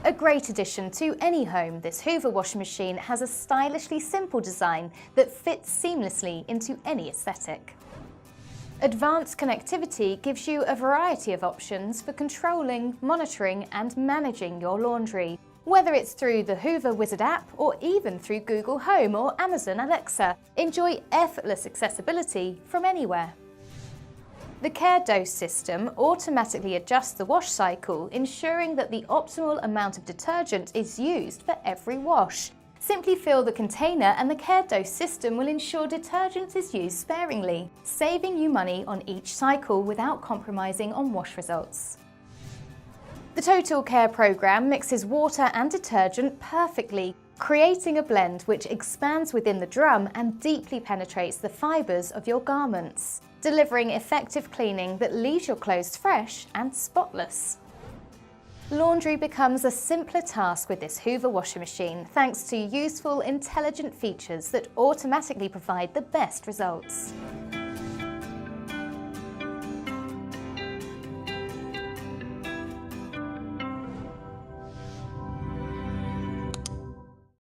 A great addition to any home, this Hoover washing machine has a stylishly simple design that fits seamlessly into any aesthetic. Advanced connectivity gives you a variety of options for controlling, monitoring and managing your laundry. Whether it's through the Hoover Wizard app or even through Google Home or Amazon Alexa, enjoy effortless accessibility from anywhere. The Care Dose system automatically adjusts the wash cycle, ensuring that the optimal amount of detergent is used for every wash. Simply fill the container and the Care Dose system will ensure detergent is used sparingly, saving you money on each cycle without compromising on wash results. The Total Care program mixes water and detergent perfectly, creating a blend which expands within the drum and deeply penetrates the fibres of your garments, delivering effective cleaning that leaves your clothes fresh and spotless. Laundry becomes a simpler task with this Hoover washing machine thanks to useful, intelligent features that automatically provide the best results.